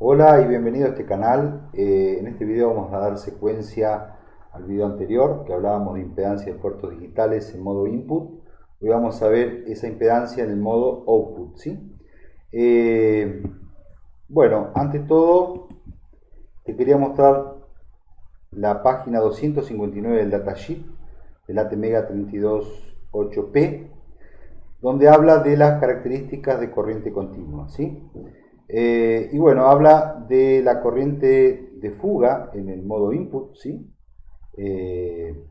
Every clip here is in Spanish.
Hola y bienvenido a este canal. En este video vamos a dar secuencia al video anterior que hablábamos de impedancia de puertos digitales en modo input. Hoy vamos a ver esa impedancia en el modo output, ¿sí? Eh, bueno, ante todo te quería mostrar la página 259 del datasheet del ATmega 328P, donde habla de las características de corriente continua, ¿sí? Y bueno, habla de la corriente de fuga en el modo input, ¿sí? Eh,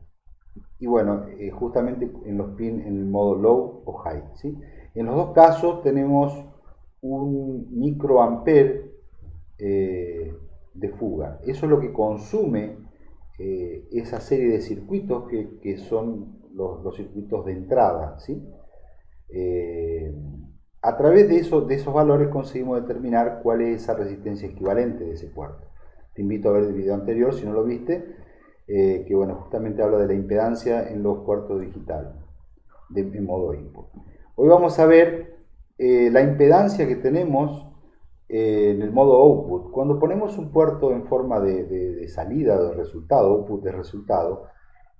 y bueno, justamente en los pins en el modo low o high, ¿sí? En los dos casos tenemos un microampere de fuga. Eso es lo que consume esa serie de circuitos que son los circuitos de entrada, ¿sí? Eh, a través de esos valores conseguimos determinar cuál es esa resistencia equivalente de ese puerto. Te invito a ver el video anterior si no lo viste, que bueno, justamente habla de la impedancia en los puertos digitales en modo input. Hoy vamos a ver la impedancia que tenemos en el modo output. Cuando ponemos un puerto en forma de salida de resultado, output de resultado,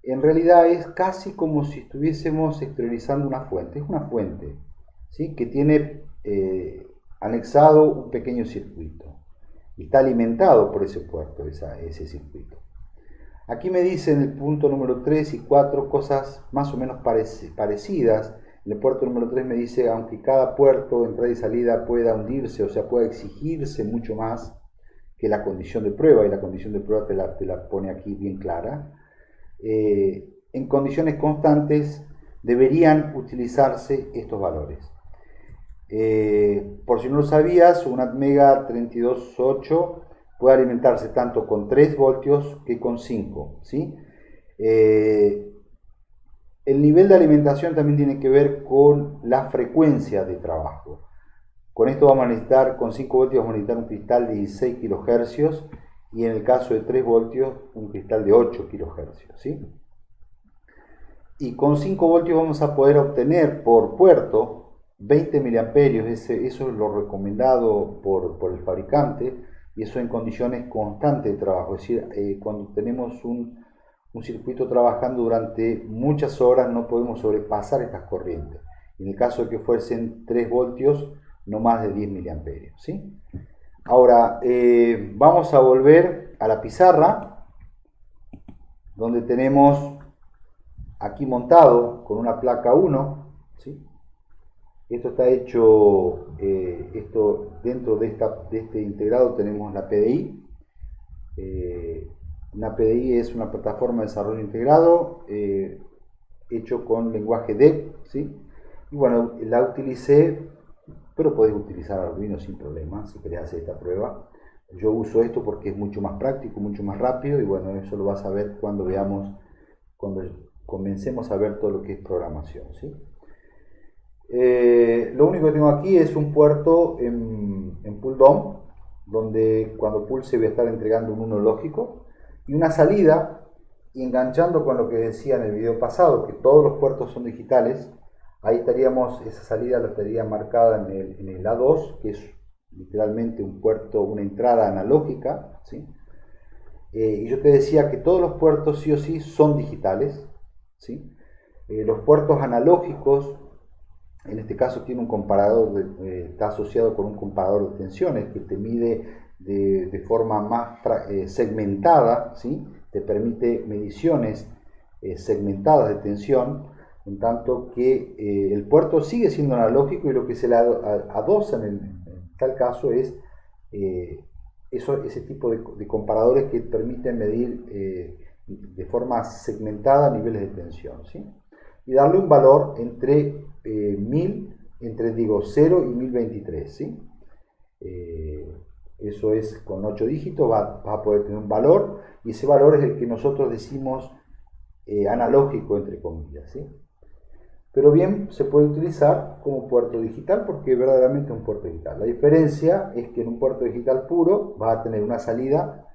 en realidad es casi como si estuviésemos exteriorizando una fuente. Es una fuente, ¿sí? Que tiene anexado un pequeño circuito y está alimentado por ese puerto, ese circuito. Aquí me dicen el punto número 3 y 4 cosas más o menos parecidas. En el puerto número 3 me dice, aunque cada puerto, entrada y salida, pueda hundirse, o sea, pueda exigirse mucho más que la condición de prueba, y la condición de prueba te la pone aquí bien clara, en condiciones constantes deberían utilizarse estos valores. Por si no lo sabías, un ATmega 328 puede alimentarse tanto con 3 voltios que con 5, ¿sí? El nivel de alimentación también tiene que ver con la frecuencia de trabajo. Con esto vamos a necesitar, con 5 voltios vamos a necesitar un cristal de 16 kHz y en el caso de 3 voltios un cristal de 8 kHz, ¿sí? Y con 5 voltios vamos a poder obtener por puerto 20 miliamperios, eso es lo recomendado por el fabricante, y eso en condiciones constantes de trabajo, es decir, cuando tenemos un circuito trabajando durante muchas horas no podemos sobrepasar estas corrientes. En el caso de que fuesen 3 voltios, no más de 10 miliamperios, ¿sí? Ahora, vamos a volver a la pizarra, donde tenemos aquí montado con una placa 1, ¿sí? Esto está hecho, dentro de este integrado tenemos la PDI. Una PDI es una plataforma de desarrollo integrado hecho con lenguaje DEC, ¿sí? Y bueno, la utilicé, pero podés utilizar Arduino sin problema si querés hacer esta prueba. Yo uso esto porque es mucho más práctico, mucho más rápido, y bueno, eso lo vas a ver cuando veamos, cuando comencemos a ver todo lo que es programación, ¿sí? Lo único que tengo aquí es un puerto en pull down, donde cuando pulse voy a estar entregando un 1 lógico, y una salida, y enganchando con lo que decía en el video pasado, que todos los puertos son digitales. Ahí estaríamos, esa salida la estaría marcada en el A2, que es literalmente un puerto, una entrada analógica, ¿sí? Y yo te decía que todos los puertos sí o sí son digitales, ¿sí? Los puertos analógicos, en este caso tiene un comparador, está asociado con un comparador de tensiones que te mide de forma más segmentada, ¿sí? Te permite mediciones segmentadas de tensión, en tanto que el puerto sigue siendo analógico, y lo que se le adosa en tal caso es ese tipo de comparadores que permiten medir de forma segmentada niveles de tensión, ¿sí? Y darle un valor entre 1000, digo 0 y 1023, ¿sí? Eso es con 8 dígitos, vas a poder tener un valor, y ese valor es el que nosotros decimos analógico, entre comillas, ¿sí? Pero bien, se puede utilizar como puerto digital porque verdaderamente es un puerto digital. La diferencia es que en un puerto digital puro vas a tener una salida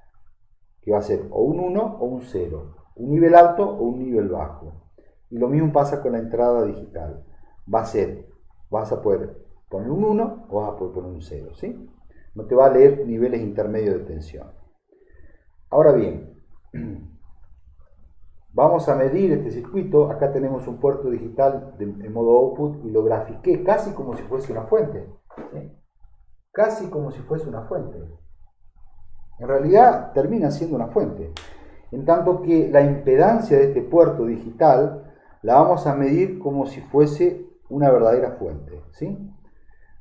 que va a ser o un 1 o un 0, un nivel alto o un nivel bajo. Y lo mismo pasa con la entrada digital. Va a ser, vas a poder poner un 1 o vas a poder poner un 0, ¿sí? no te va a leer niveles intermedios de tensión. Ahora bien, vamos a medir este circuito. Acá tenemos un puerto digital en modo output y lo grafiqué casi como si fuese una fuente, ¿sí? Casi como si fuese una fuente. En realidad termina siendo una fuente, en tanto que la impedancia de este puerto digital la vamos a medir como si fuese una verdadera fuente, ¿sí?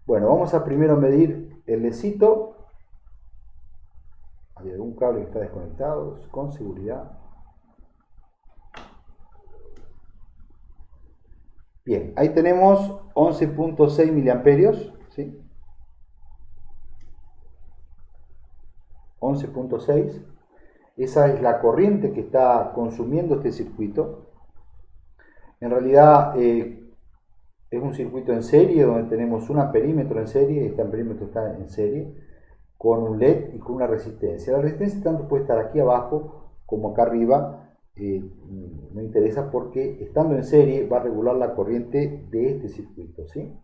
Bueno, vamos a primero medir el lecito. Hay algún cable que está desconectado, con seguridad. Bien, ahí tenemos 11.6 miliamperios, ¿sí? 11.6. Esa es la corriente que está consumiendo este circuito. En realidad es un circuito en serie donde tenemos un amperímetro en serie, este amperímetro está en serie, con un LED y con una resistencia. La resistencia tanto puede estar aquí abajo como acá arriba, no interesa porque estando en serie va a regular la corriente de este circuito, ¿sí?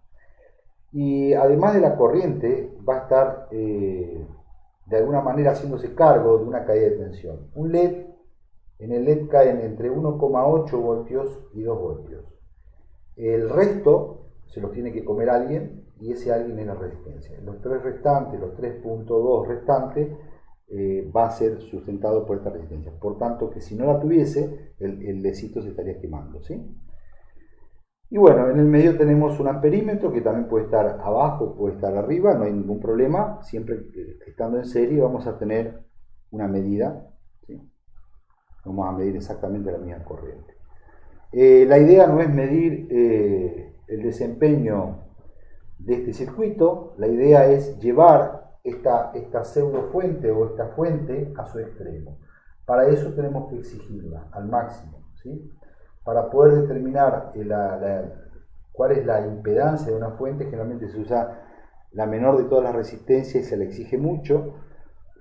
Y además de la corriente va a estar de alguna manera haciéndose cargo de una caída de tensión. Un LED, en el LED caen entre 1,8 voltios y 2 voltios. El resto se los tiene que comer alguien y ese alguien es la resistencia. Los 3 restantes, los 3.2 restantes, va a ser sustentado por esta resistencia. Por tanto, que si no la tuviese, el ledcito se estaría quemando, ¿sí? Y bueno, en el medio tenemos un amperímetro que también puede estar abajo, puede estar arriba, no hay ningún problema. Siempre estando en serie vamos a tener una medida, ¿sí? Vamos a medir exactamente la misma corriente. La idea no es medir el desempeño de este circuito, la idea es llevar esta pseudo fuente o esta fuente a su extremo. Para eso tenemos que exigirla al máximo, ¿sí? Para poder determinar cuál es la impedancia de una fuente, generalmente se usa la menor de todas las resistencias y se le exige mucho,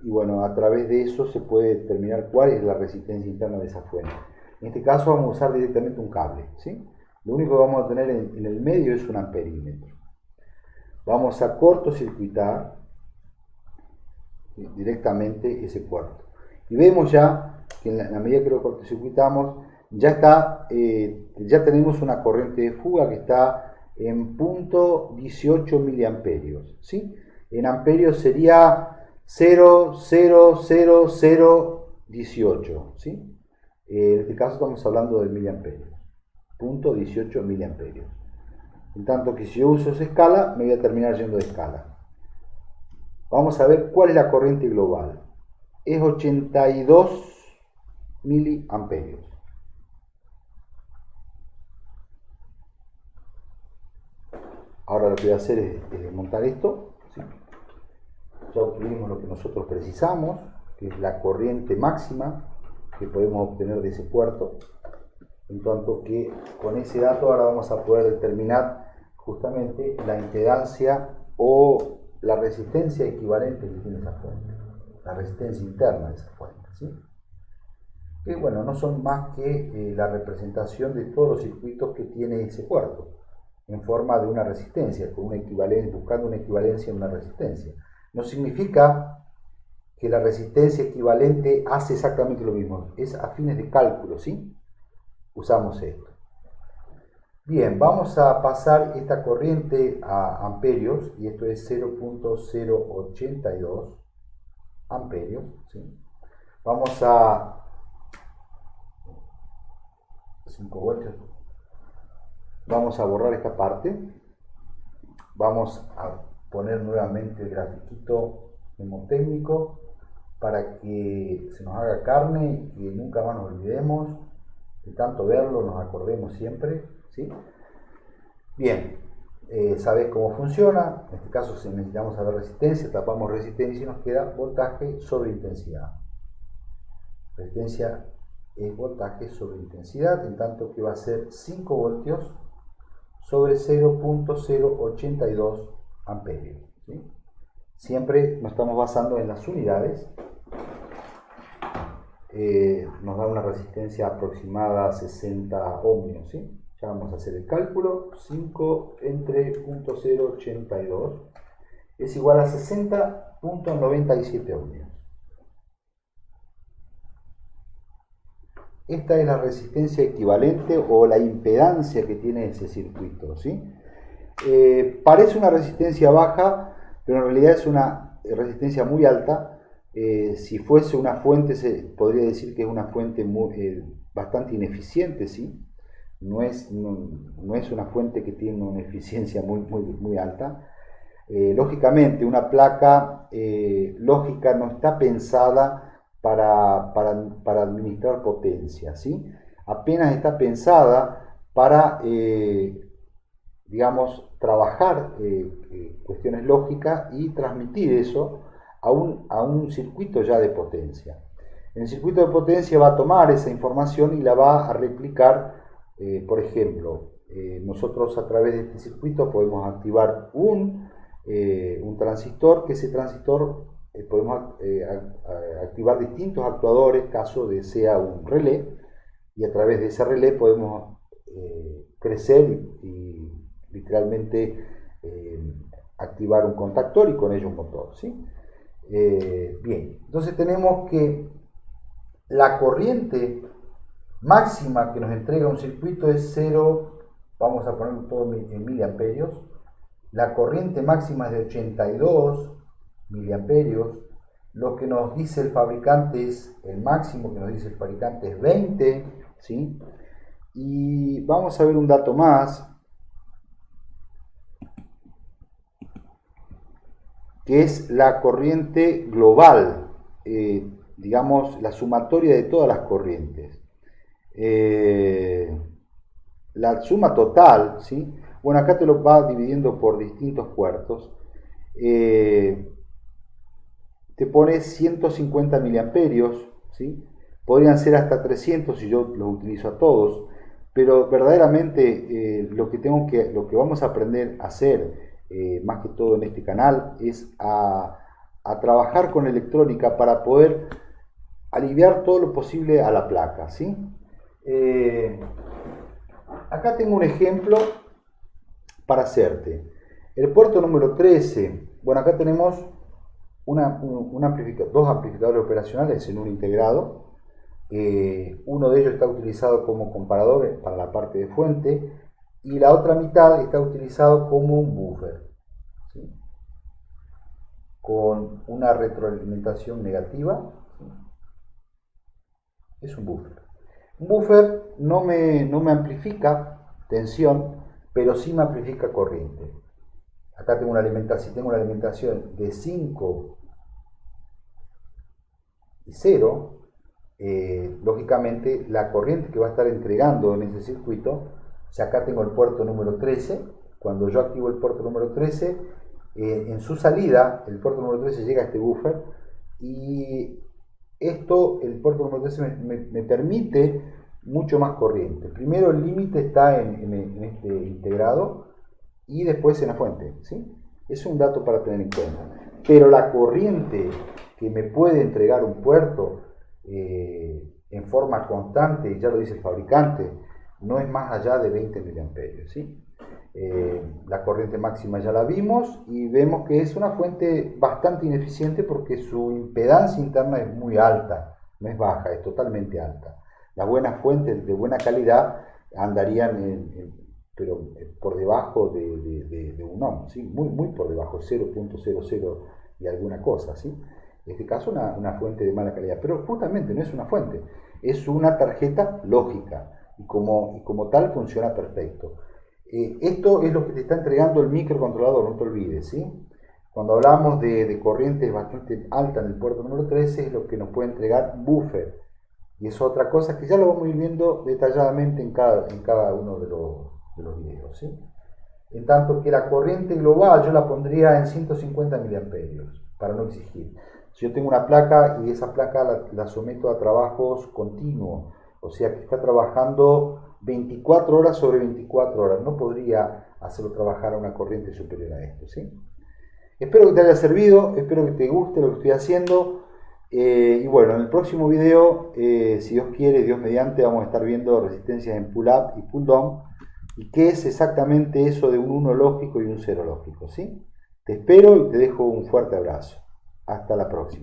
y bueno, a través de eso se puede determinar cuál es la resistencia interna de esa fuente. En este caso vamos a usar directamente un cable, ¿sí? Lo único que vamos a tener en el medio es un amperímetro. Vamos a cortocircuitar directamente ese puerto. Y vemos ya que en la medida que lo cortocircuitamos, ya tenemos una corriente de fuga que está en punto 18 miliamperios, ¿sí? En amperios sería 0,00018, ¿sí? En este caso estamos hablando de miliamperios, punto 18 miliamperios. En tanto que si yo uso esa escala, me voy a terminar yendo de escala. Vamos a ver cuál es la corriente global. Es 82 miliamperios. Ahora lo que voy a hacer es montar esto, ¿sí? Ya obtuvimos lo que nosotros precisamos, que es la corriente máxima que podemos obtener de ese puerto. En tanto que con ese dato ahora vamos a poder determinar justamente la impedancia o la resistencia equivalente que tiene esa fuente, la resistencia interna de esa fuente, ¿sí? Que bueno, no son más que la representación de todos los circuitos que tiene ese puerto en forma de una resistencia, con una equivalencia, buscando una equivalencia en una resistencia. No significa que la resistencia equivalente hace exactamente lo mismo, es a fines de cálculo, ¿sí? Usamos esto. Bien, vamos a pasar esta corriente a amperios, y esto es 0.082 amperios, ¿sí? Vamos a 5 voltios. Vamos a borrar esta parte. Vamos a poner nuevamente el grafiquito mnemotécnico para que se nos haga carne y que nunca más nos olvidemos de tanto verlo, nos acordemos siempre, ¿sí? Bien, sabes cómo funciona. En este caso, si necesitamos saber resistencia, tapamos resistencia y nos queda voltaje sobre intensidad. Resistencia es voltaje sobre intensidad, en tanto que va a ser 5 voltios sobre 0.082 amperios, ¿sí? Siempre nos estamos basando en las unidades. Nos da una resistencia aproximada a 60 ohmios, ¿sí? Ya vamos a hacer el cálculo. 5 entre 0.082 es igual a 60 0.97 ohmios. Esta es la resistencia equivalente o la impedancia que tiene ese circuito, ¿sí? Parece una resistencia baja, pero en realidad es una resistencia muy alta. Si fuese una fuente, se podría decir que es una fuente bastante ineficiente, ¿sí? No es una fuente que tiene una eficiencia muy alta. Lógicamente, una placa lógica no está pensada para administrar potencia, ¿sí? Apenas está pensada para, digamos, trabajar cuestiones lógicas y transmitir eso a un circuito ya de potencia. En el circuito de potencia va a tomar esa información y la va a replicar. Por ejemplo, nosotros a través de este circuito podemos activar un transistor, que ese transistor podemos activar distintos actuadores, caso de sea un relé, y a través de ese relé podemos crecer y literalmente activar un contactor y con ello un motor, ¿sí? Bien, entonces tenemos que la corriente máxima que nos entrega un circuito es 0, vamos a poner todo en miliamperios. La corriente máxima es de 82 miliamperios. Lo que nos dice el fabricante es, el máximo que nos dice el fabricante es 20, ¿sí? Y vamos a ver un dato más, que es la corriente global, digamos, la sumatoria de todas las corrientes. La suma total, ¿sí? Bueno, acá te lo va dividiendo por distintos cuartos. Te pone 150 miliamperios, ¿sí? Podrían ser hasta 300 si yo los utilizo a todos, pero verdaderamente lo que vamos a aprender a hacer, más que todo en este canal, es a trabajar con electrónica para poder aliviar todo lo posible a la placa, ¿sí? Acá tengo un ejemplo para hacerte. El puerto número 13, bueno, acá tenemos dos amplificadores operacionales en un integrado. Uno de ellos está utilizado como comparador para la parte de fuente y la otra mitad está utilizado como un buffer, ¿sí? Con una retroalimentación negativa, ¿sí? Es un buffer. Un buffer no me amplifica tensión, pero sí me amplifica corriente. Acá tengo una alimentación, si tengo una alimentación de 5 y 0, lógicamente la corriente que va a estar entregando en ese circuito, si acá tengo el puerto número 13, cuando yo activo el puerto número 13, en su salida, el puerto número 13 llega a este buffer y el puerto número 13 me permite mucho más corriente. Primero el límite está en este integrado y después en la fuente, ¿sí? Es un dato para tener en cuenta. Pero la corriente que me puede entregar un puerto en forma constante, ya lo dice el fabricante, no es más allá de 20 miliamperios, ¿sí? La corriente máxima ya la vimos y vemos que es una fuente bastante ineficiente porque su impedancia interna es muy alta, no es baja, es totalmente alta. Las buenas fuentes de buena calidad andarían pero por debajo de un ohm, ¿sí? Muy por debajo, 0.00 y alguna cosa, ¿sí? En este caso una fuente de mala calidad, pero justamente no es una fuente, es una tarjeta lógica y como tal funciona perfecto. Esto es lo que te está entregando el microcontrolador, no te olvides, ¿sí? Cuando hablamos de corrientes bastante altas en el puerto número 13 es lo que nos puede entregar buffer, y es otra cosa que ya lo vamos a ir viendo detalladamente en cada uno de los videos, ¿sí? En tanto que la corriente global yo la pondría en 150 miliamperios para no exigir. Si yo tengo una placa y esa placa la someto a trabajos continuos, o sea que está trabajando 24 horas sobre 24 horas, no podría hacerlo trabajar a una corriente superior a esto, ¿sí? Espero que te haya servido, espero que te guste lo que estoy haciendo. Y bueno, en el próximo video, si Dios quiere, Dios mediante, vamos a estar viendo resistencias en pull up y pull down y qué es exactamente eso de un 1 lógico y un 0 lógico, ¿sí? Te espero y te dejo un fuerte abrazo. Hasta la próxima.